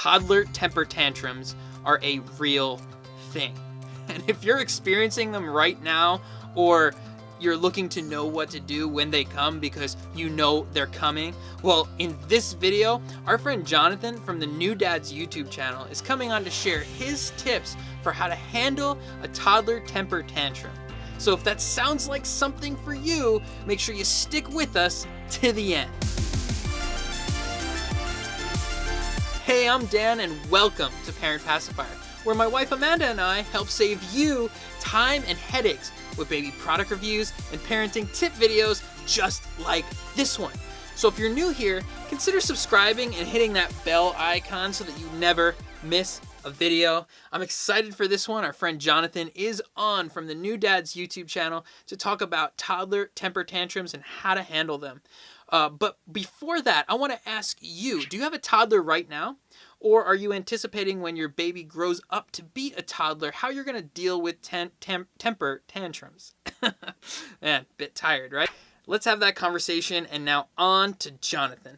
toddler temper tantrums are a real thing. And if you're experiencing them right now, or you're looking to know what to do when they come because you know they're coming, well, in this video, our friend Jonathan from the New Dads YouTube channel is coming on to share his tips for how to handle a toddler temper tantrum. So if that sounds like something for you, make sure you stick with us to the end. Hey, I'm Dan and welcome to Parent Pacifier, where my wife Amanda and I help save you time and headaches with baby product reviews and parenting tip videos just like this one. So if you're new here, consider subscribing and hitting that bell icon so that you never miss a video. I'm excited for this one. Our friend Jonathan is on from the New Dads YouTube channel to talk about toddler temper tantrums and how to handle them. But before that, I want to ask you, do you have a toddler right now? Or are you anticipating when your baby grows up to be a toddler, how you're going to deal with temper tantrums? Man, bit tired, right? Let's have that conversation, and now on to Jonathan.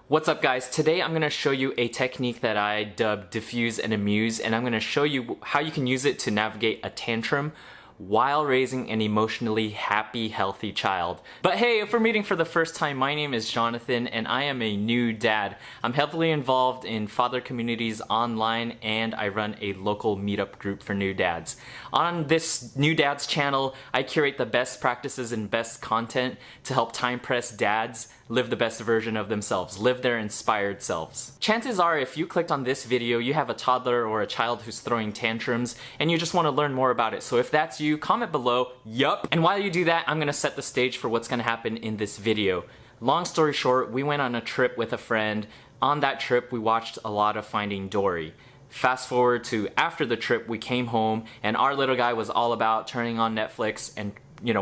What's up, guys? Today I'm going to show you a technique that I dubbed Defuse and Amuse, and I'm going to show you how you can use it to navigate a tantrum while raising an emotionally happy, healthy child. But hey, if we're meeting for the first time, my name is Jonathan and I am a new dad. I'm heavily involved in father communities online and I run a local meetup group for new dads. On this New Dads channel, I curate the best practices and best content to help time-pressed dads live the best version of themselves, live their inspired selves. Chances are, if you clicked on this video, you have a toddler or a child who's throwing tantrums and you just want to learn more about it. So if that's you, comment below, yup. And while you do that, I'm gonna set the stage for what's gonna happen in this video. Long story short, we went on a trip with a friend. On that trip, we watched a lot of Finding Dory. Fast forward to after the trip, we came home and our little guy was all about turning on Netflix and,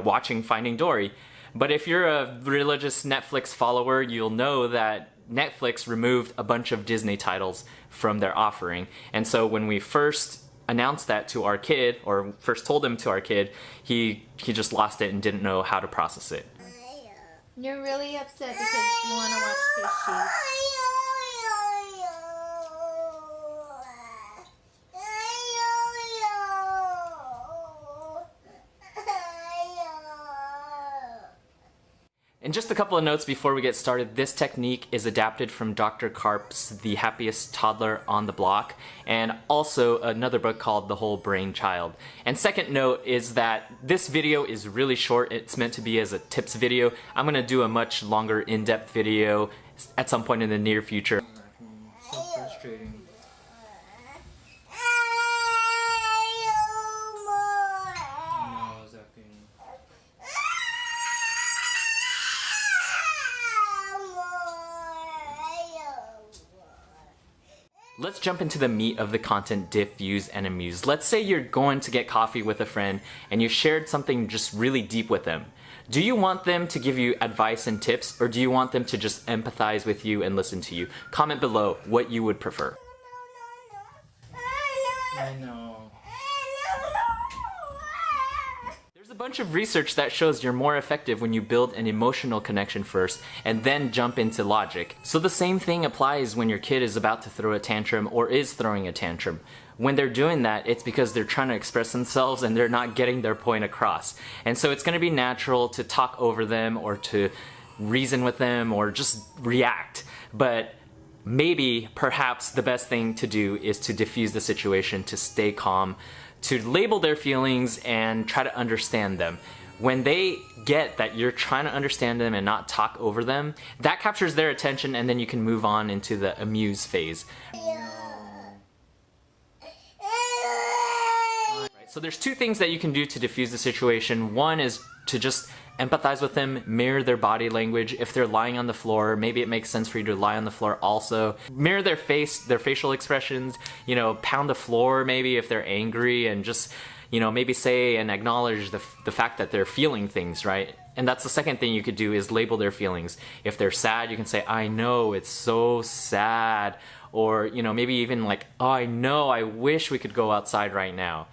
watching Finding Dory. But if you're a religious Netflix follower, you'll know that Netflix removed a bunch of Disney titles from their offering. And so when we first announced that to our kid, or first told him to our kid, he just lost it and didn't know how to process it. You're really upset because you want to watch Fishy. And just a couple of notes before we get started. This technique is adapted from Dr. Karp's The Happiest Toddler on the Block, and also another book called The Whole Brain Child. And second note is that this video is really short. It's meant to be as a tips video. I'm gonna do a much longer in-depth video at some point in the near future. So frustrating. Let's jump into the meat of the content, Defuse and Amuse. Let's say you're going to get coffee with a friend and you shared something just really deep with them. Do you want them to give you advice and tips, or do you want them to just empathize with you and listen to you? Comment below what you would prefer. I know. There's a bunch of research that shows you're more effective when you build an emotional connection first and then jump into logic. So the same thing applies when your kid is about to throw a tantrum or is throwing a tantrum. When they're doing that, it's because they're trying to express themselves and they're not getting their point across. And so it's going to be natural to talk over them or to reason with them or just react. But maybe, perhaps, the best thing to do is to diffuse the situation, to stay calm, to label their feelings and try to understand them. When they get that you're trying to understand them and not talk over them, that captures their attention, and then you can move on into the amuse phase. So there's two things that you can do to diffuse the situation. One is to just empathize with them, mirror their body language. If they're lying on the floor, maybe it makes sense for you to lie on the floor also. Mirror their face, their facial expressions, pound the floor maybe if they're angry, and just, maybe say and acknowledge the fact that they're feeling things, right? And that's the second thing you could do, is label their feelings. If they're sad, you can say, I know, it's so sad. Or, maybe even like, oh, I know, I wish we could go outside right now.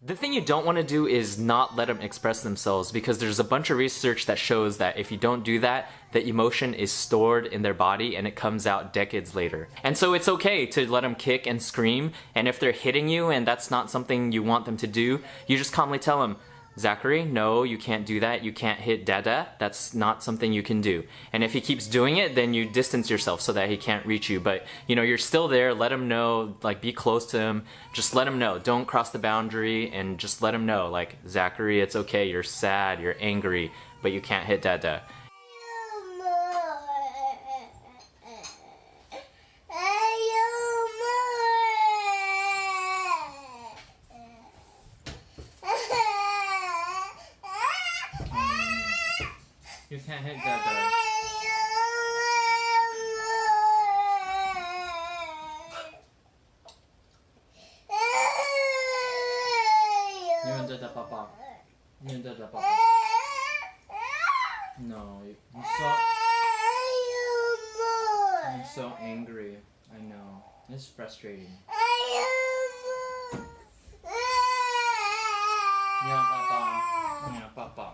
The thing you don't want to do is not let them express themselves, because there's a bunch of research that shows that if you don't do that, the emotion is stored in their body and it comes out decades later. And so it's okay to let them kick and scream, and if they're hitting you and that's not something you want them to do, you just calmly tell them, Zachary, no, you can't do that. You can't hit Dada. That's not something you can do. And if he keeps doing it, then you distance yourself so that he can't reach you. But, you know, you're still there. Let him know, like, be close to him. Just let him know. Don't cross the boundary, and just let him know, like, Zachary, it's okay. You're sad. You're angry, but you can't hit Dada. You can't hit Dada. You and Dada Papa. You and Dada Papa. No, I'm so angry. I know. It's frustrating. Yeah, Papa. Yeah, Papa.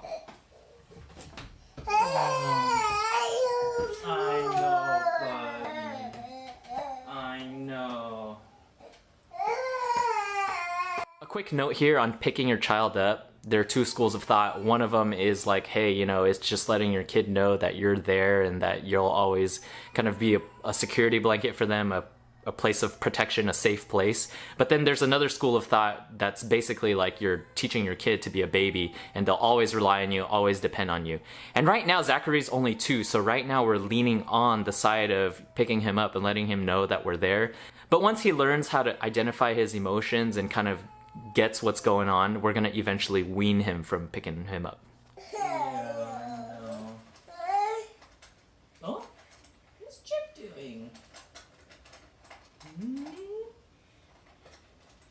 I know, buddy. I know. A quick note here on picking your child up. There are two schools of thought. One of them is like, hey, you know, it's just letting your kid know that you're there and that you'll always kind of be a security blanket for them, a place of protection, a safe place. But then there's another school of thought that's basically like you're teaching your kid to be a baby and they'll always rely on you, always depend on you. And right now Zachary's only 2, so right now we're leaning on the side of picking him up and letting him know that we're there. But once he learns how to identify his emotions and kind of gets what's going on, we're gonna eventually wean him from picking him up. Oh, what's Chip doing?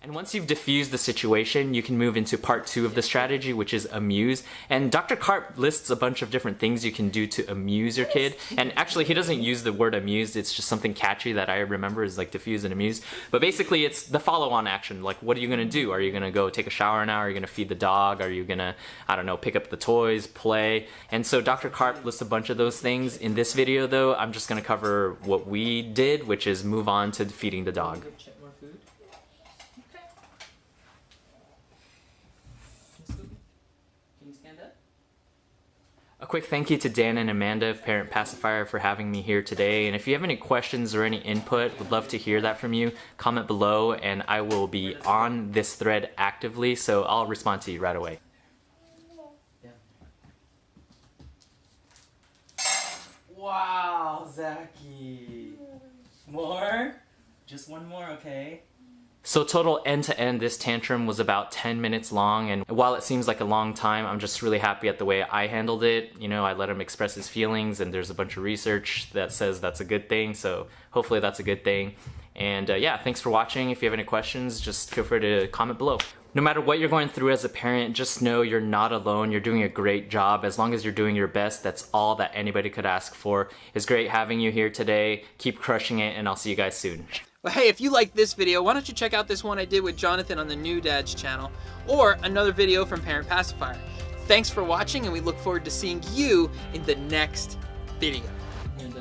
And once you've diffused the situation, you can move into part 2 of the strategy, which is amuse. And Dr. Karp lists a bunch of different things you can do to amuse your kid. And actually, he doesn't use the word amuse. It's just something catchy that I remember is like diffuse and amuse. But basically, it's the follow-on action. Like, what are you going to do? Are you going to go take a shower now? Are you going to feed the dog? Are you going to, I don't know, pick up the toys, play? And so Dr. Karp lists a bunch of those things. In this video, though, I'm just going to cover what we did, which is move on to feeding the dog. A quick thank you to Dan and Amanda of Parent Pacifier for having me here today. And if you have any questions or any input, would love to hear that from you. Comment below and I will be on this thread actively, so I'll respond to you right away. Yeah. Wow, Zachy. More? Just one more, okay? So total end-to-end, this tantrum was about 10 minutes long, and while it seems like a long time, I'm just really happy at the way I handled it. You know, I let him express his feelings, and there's a bunch of research that says that's a good thing, so hopefully that's a good thing. And yeah, thanks for watching. If you have any questions, just feel free to comment below. No matter what you're going through as a parent, just know you're not alone. You're doing a great job. As long as you're doing your best, that's all that anybody could ask for. It's great having you here today. Keep crushing it, and I'll see you guys soon. Well, hey, if you like this video, why don't you check out this one I did with Jonathan on the New Dads channel, or another video from Parent Pacifier. Thanks for watching, and we look forward to seeing you in the next video. I'm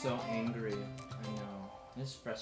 so angry. I know. It's frustrating.